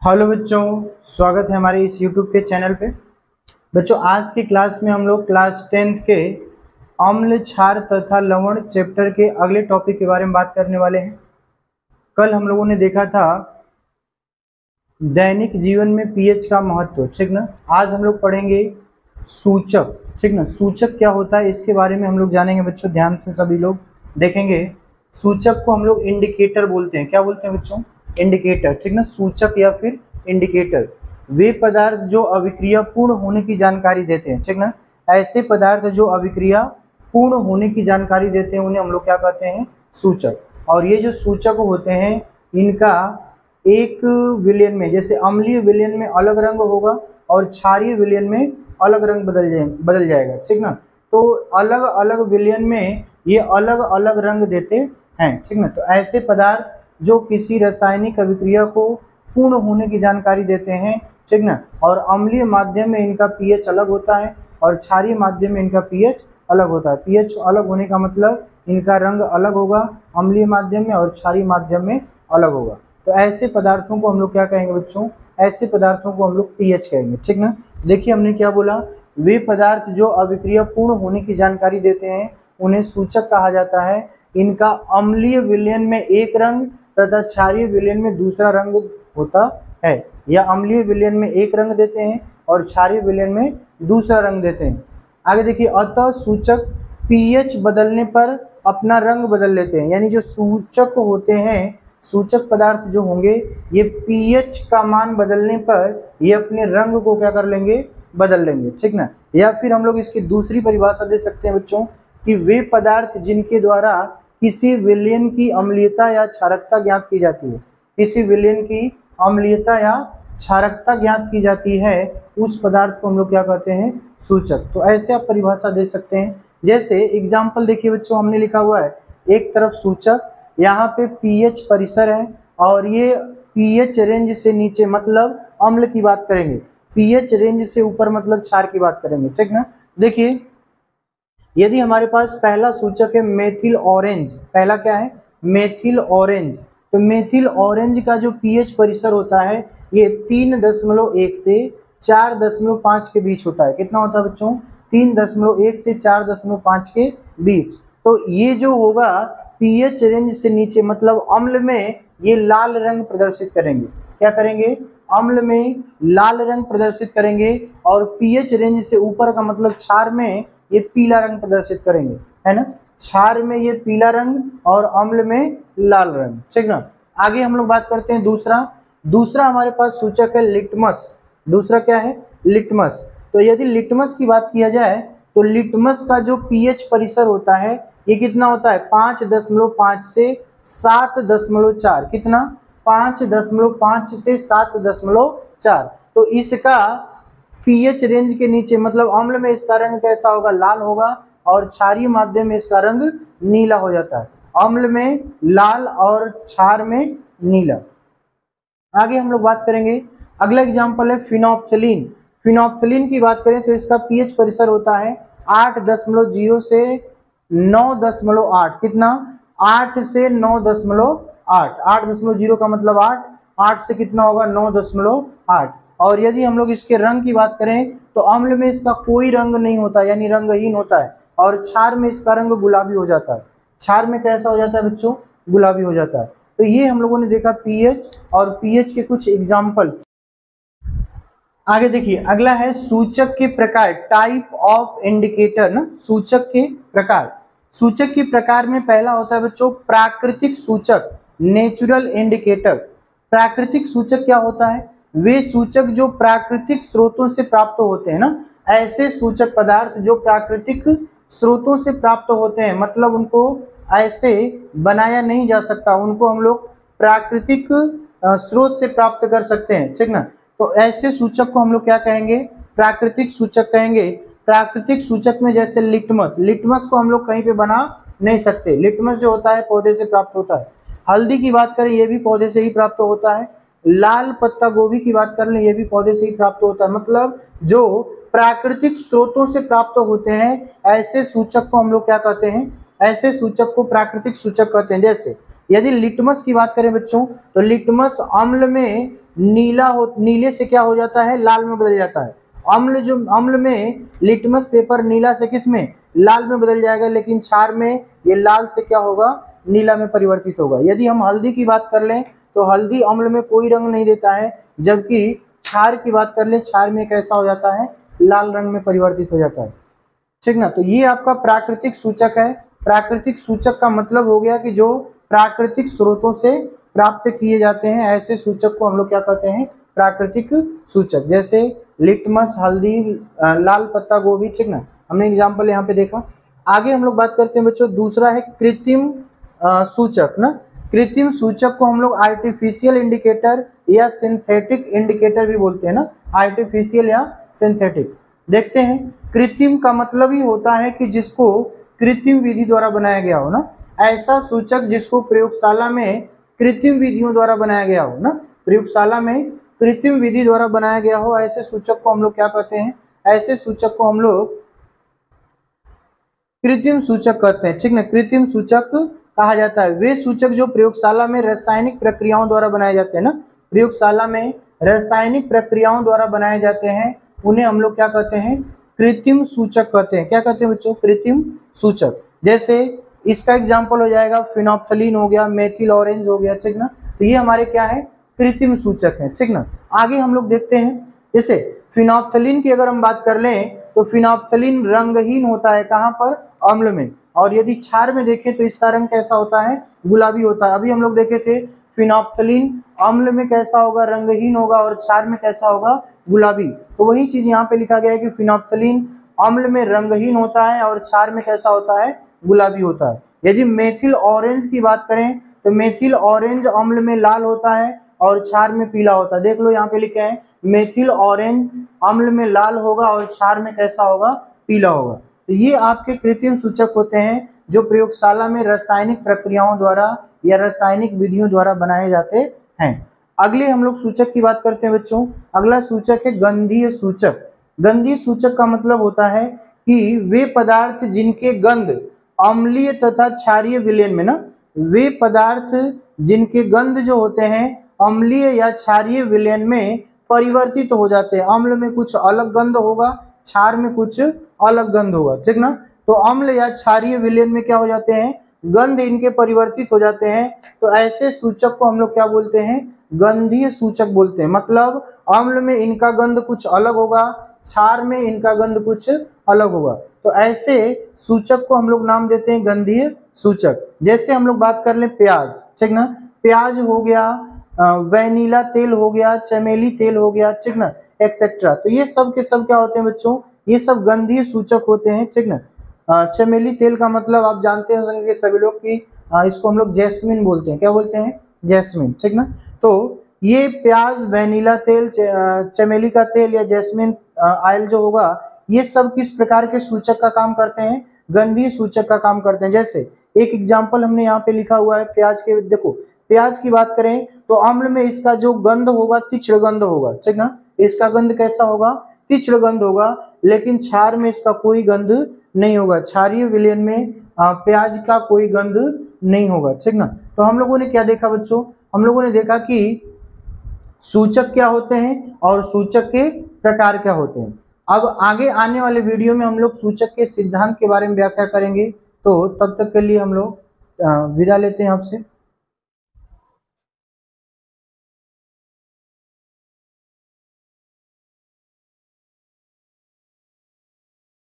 Hello बच्चों, स्वागत है हमारे इस YouTube के चैनल पे। बच्चों, आज की क्लास में हम लोग क्लास 10th के अम्ल, क्षार तथा लवण चैप्टर के अगले टॉपिक के बारे में बात करने वाले हैं। कल हम लोगों ने देखा था दैनिक जीवन में पीएच का महत्व, ठीक ना। आज हम लोग पढ़ेंगे सूचक, ठीक ना। सूचक क्या होता है इसके बारे में हम लोग जानेंगे बच्चों। ध्यान से सभी लोग देखेंगे। सूचक को हम लोग इंडिकेटर बोलते हैं। क्या बोलते हैं बच्चों? इंडिकेटर, ठीक ना। सूचक या फिर इंडिकेटर वे पदार्थ जो अभिक्रिया पूर्ण होने की जानकारी देते हैं, ठीक ना। ऐसे पदार्थ जो अभिक्रिया पूर्ण होने की जानकारी देते हैं उन्हें हम लोग क्या कहते हैं? सूचक। और ये जो सूचक होते हैं इनका एक विलयन में, जैसे अम्लीय विलयन में अलग रंग होगा और क्षारीय विलयन में अलग रंग बदल जाएगा, ठीक ना। तो अलग अलग विलयन में ये अलग अलग रंग देते हैं, ठीक ना। तो ऐसे पदार्थ जो किसी रासायनिक अभिक्रिया को पूर्ण होने की जानकारी देते हैं, ठीक ना। और अम्लीय माध्यम में इनका पीएच अलग होता है और क्षारीय माध्यम में इनका पीएच अलग होता है। पीएच अलग होने का मतलब इनका रंग अलग होगा अम्लीय माध्यम में और क्षारीय माध्यम में अलग होगा। तो ऐसे पदार्थों को हम लोग क्या कहेंगे बच्चों? ऐसे पदार्थों को हम लोग पीएच कहेंगे, ठीक ना। देखिए हमने क्या बोला, वे पदार्थ जो अभिक्रिया पूर्ण होने की जानकारी देते हैं उन्हें सूचक कहा जाता है। इनका अम्लीय विलयन में एक रंग तथा क्षारीय विलयन में दूसरा रंग होता है, या अम्लीय विलयन में एक रंग देते हैं और क्षारीय विलयन में दूसरा रंग देते हैं। आगे देखिए, अतः सूचक पीएच बदलने पर अपना रंग बदल लेते हैं। यानी जो सूचक होते हैं, सूचक पदार्थ जो होंगे, ये पीएच का मान बदलने पर ये अपने रंग को क्या कर लेंगे? बदल लेंगे, ठीक ना। या फिर हम लोग इसकी दूसरी परिभाषा दे सकते हैं बच्चों कि वे पदार्थ जिनके द्वारा किसी विलयन की अम्लीयता या क्षारकता ज्ञात की जाती है, किसी विलयन की अम्लीयता या क्षारकता ज्ञात की जाती है, उस पदार्थ को हम लोग क्या कहते हैं? सूचक। तो ऐसे आप परिभाषा दे सकते हैं। जैसे एग्जाम्पल देखिए बच्चों, हमने लिखा हुआ है एक तरफ सूचक, यहाँ पे पीएच परिसर है और ये पीएच रेंज से नीचे मतलब अम्ल की बात करेंगे, पीएच रेंज से ऊपर मतलब क्षार की बात करेंगे, ठीक ना। देखिए यदि हमारे पास पहला सूचक है मेथिल ऑरेंज, पहला क्या है? Methyl orange. तो मेथिल ऑरेंज का जो पीएच परिसर होता है ये 3.1 से 4.5 के बीच होता है। कितना होता है बच्चों? 3.1 से 4.5 के बीच। तो ये जो होगा पीएच रेंज से नीचे मतलब अम्ल में ये लाल रंग प्रदर्शित करेंगे। क्या करेंगे? अम्ल में लाल रंग प्रदर्शित करेंगे। और पीएच रेंज से ऊपर का मतलब क्षार में ये पीला रंग प्रदर्शित करेंगे, है ना। क्षार में ये पीला रंग और अम्ल में लाल रंग, ठीक ना। आगे हम लोग बात करते हैं दूसरा हमारे पास सूचक है लिटमस। दूसरा क्या है? लिटमस। तो यदि लिटमस की बात किया जाए तो लिटमस का जो पीएच परिसर होता है ये कितना होता है? 5.5 से 7.4। कितना? 5.5 से 7.4। तो इसका पीएच रेंज के नीचे मतलब अम्ल में इसका रंग कैसा होगा? लाल होगा। और क्षारीय माध्यम में इसका रंग नीला हो जाता है। अम्ल में लाल और क्षार में नीला। आगे हम लोग बात करेंगे, अगला एग्जांपल है फिनोप्थलीन। फिनोप्थलीन की बात करें तो इसका पीएच परिसर होता है 8.0 से 9.8। कितना? 8 से 9.8। 8.0 का मतलब 8, 8 से कितना होगा? 9.8। और यदि हम लोग इसके रंग की बात करें तो अम्ल में इसका कोई रंग नहीं होता, यानी रंगहीन होता है। और क्षार में इसका रंग गुलाबी हो जाता है। क्षार में कैसा हो जाता है बच्चों? गुलाबी हो जाता है। तो ये हम लोगों ने देखा पीएच और पीएच के कुछ एग्जाम्पल। आगे देखिए, अगला है सूचक के प्रकार, टाइप ऑफ इंडिकेटर ना। सूचक के प्रकार, सूचक के प्रकार में पहला होता है बच्चों प्राकृतिक सूचक, नेचुरल इंडिकेटर। प्राकृतिक सूचक क्या होता है? वे सूचक जो प्राकृतिक स्रोतों से प्राप्त होते हैं ना। ऐसे सूचक पदार्थ जो प्राकृतिक स्रोतों से प्राप्त होते हैं मतलब उनको ऐसे बनाया नहीं जा सकता, उनको हम लोग प्राकृतिक स्रोत से प्राप्त कर सकते हैं, ठीक ना। तो ऐसे सूचक को हम लोग क्या कहेंगे? प्राकृतिक सूचक कहेंगे। प्राकृतिक सूचक में जैसे लिटमस, लिटमस को हम लोग कहीं पे बना नहीं सकते। लिटमस जो होता है पौधे से प्राप्त होता है। हल्दी की बात करें ये भी पौधे से ही प्राप्त होता है। लाल पत्ता गोभी की बात कर लें ये भी पौधे से ही प्राप्त होता है। मतलब जो प्राकृतिक स्रोतों से प्राप्त होते हैं ऐसे सूचक को हम लोग क्या कहते हैं? ऐसे सूचक को प्राकृतिक सूचक कहते हैं। जैसे यदि लिटमस की बात करें बच्चों, तो लिटमस अम्ल में नीले से क्या हो जाता है, लाल में बदल जाता है। अम्ल में लिटमस पेपर नीला से किस में, लाल में बदल जाएगा, लेकिन क्षार में ये लाल से क्या होगा, नीला में परिवर्तित होगा। यदि हम हल्दी की बात कर लें तो हल्दी अम्ल में कोई रंग नहीं देता है, जबकि क्षार की बात कर लें, क्षार में कैसा हो जाता है, लाल रंग में परिवर्तित हो जाता है। ठीक ना। तो ये आपका प्राकृतिक सूचक है। प्राकृतिक सूचक का मतलब हो गया कि जो प्राकृतिक स्रोतों से प्राप्त किए जाते हैं, ऐसे सूचक को हम लोग क्या कहते हैं, प्राकृतिक सूचक। जैसे लिटमस, हल्दी, लाल पत्ता गोभी। ठीक ना, हमने एग्जाम्पल यहाँ पे देखा। आगे हम लोग बात करते हैं बच्चों, दूसरा है कृत्रिम सूचक ना। कृत्रिम सूचक को हम लोग आर्टिफिशियल इंडिकेटर या सिंथेटिक इंडिकेटर भी बोलते हैं ना, आर्टिफिशियल या सिंथेटिक। देखते हैं, कृत्रिम का मतलब ही होता है कि जिसको कृत्रिम विधि द्वारा बनाया गया हो ना, ऐसा सूचक जिसको प्रयोगशाला में कृत्रिम विधियों द्वारा बनाया गया हो ना, प्रयोगशाला में कृत्रिम विधि द्वारा बनाया गया हो, ऐसे सूचक को हम लोग क्या कहते हैं, ऐसे सूचक को हम लोग कृत्रिम सूचक कहते हैं। ठीक ना, कृत्रिम सूचक कहा जाता है वे सूचक जो प्रयोगशाला में रासायनिक प्रक्रियाओं द्वारा बनाए जाते हैं ना, प्रयोगशाला में रासायनिक प्रक्रियाओं द्वारा बनाए जाते हैं, उन्हें हम लोग क्या कहते हैं, कृत्रिम सूचक कहते हैं। क्या कहते हैं बच्चों, कृत्रिम सूचक। जैसे इसका एग्जाम्पल हो जाएगा फिनोप्थलीन हो गया, मेथिल ऑरेंज हो गया। ठीक ना, तो ये हमारे क्या है, कृत्रिम सूचक है। ठीक ना, आगे हम लोग देखते हैं, जैसे फिनोप्थलीन की अगर हम बात कर लें तो फिनोप्थलीन रंगहीन होता है, कहाँ पर, अम्ल में। और यदि क्षार में देखें तो इसका रंग कैसा होता है, गुलाबी होता है। अभी हम लोग देखे थे फिनोप्थलीन अम्ल में कैसा होगा, रंगहीन होगा, और क्षार में कैसा होगा, गुलाबी। तो वही चीज यहाँ पे लिखा गया है कि फिनोप्थलीन अम्ल में रंगहीन होता है और क्षार में कैसा होता है, गुलाबी होता है। यदि मेथिल ऑरेंज की बात करें तो मेथिल ऑरेंज अम्ल में लाल होता है और क्षार में पीला होता है। देख लो यहाँ पे लिखा है मेथिल ऑरेंज अम्ल में लाल होगा और क्षार में कैसा होगा, पीला होगा। तो ये आपके कृत्रिम सूचक होते हैं जो प्रयोगशाला में रासायनिक प्रक्रियाओं द्वारा या रासायनिक विधियों द्वारा बनाए जाते हैं। अगले हम लोग सूचक की बात करते हैं बच्चों। अगला सूचक है गंधीय सूचक। गंधीय सूचक का मतलब होता है कि वे पदार्थ जिनके गंध अम्लीय तथा क्षारीय विलयन में ना, वे पदार्थ जिनके गंध जो होते हैं अम्लीय या क्षारीय विलयन में परिवर्तित हो जाते हैं। अम्ल में कुछ अलग गंध होगा, क्षार में कुछ अलग गंध होगा। ठीक ना, तो अम्ल या क्षारीय विलयन में क्या हो जाते हैं, गंध इनके परिवर्तित हो जाते हैं। तो ऐसे सूचक को हम लोग क्या बोलते हैं, गंधीय सूचक बोलते हैं। मतलब अम्ल में इनका गंध कुछ अलग होगा, क्षार में इनका गंध कुछ अलग होगा। तो ऐसे सूचक को हम लोग नाम देते हैं गंधीय सूचक। जैसे हम लोग बात कर लें प्याज। ठीक ना, प्याज हो गया, वैनिला तेल हो गया, चमेली तेल हो गया। ठीक ना, एक्सेट्रा। तो ये सब के सब क्या होते हैं बच्चों, ये सब गंधीय सूचक होते हैं। ठीक ना, चमेली तेल का मतलब आप जानते हैं सभी लोग कि इसको हम लोग जैस्मिन बोलते हैं। क्या बोलते हैं, जैस्मिन। ठीक ना, तो ये प्याज, वैनिला तेल, चमेली का तेल या जैस्मिन ऑयल जो होगा, ये सब किस प्रकार के सूचक का काम करते हैं, गंधीय सूचक का काम करते हैं। जैसे एक एग्जाम्पल हमने यहाँ पे लिखा हुआ है प्याज के। देखो प्याज की बात करें तो अम्ल में इसका जो गंध होगा तीक्ष्ण गंध होगा। ठीक ना, इसका गंध कैसा होगा, तीक्ष्ण गंध होगा, लेकिन क्षार में इसका कोई गंध नहीं होगा। क्षारीय विलयन में प्याज का कोई गंध नहीं होगा। ठीक ना, तो हम लोगों ने क्या देखा बच्चों, हम लोगों ने देखा कि सूचक क्या होते हैं और सूचक के प्रकार क्या होते हैं। अब आगे आने वाले वीडियो में हम लोग सूचक के सिद्धांत के बारे में व्याख्या करेंगे। तो तब तक के लिए हम लोग विदा लेते हैं आपसे।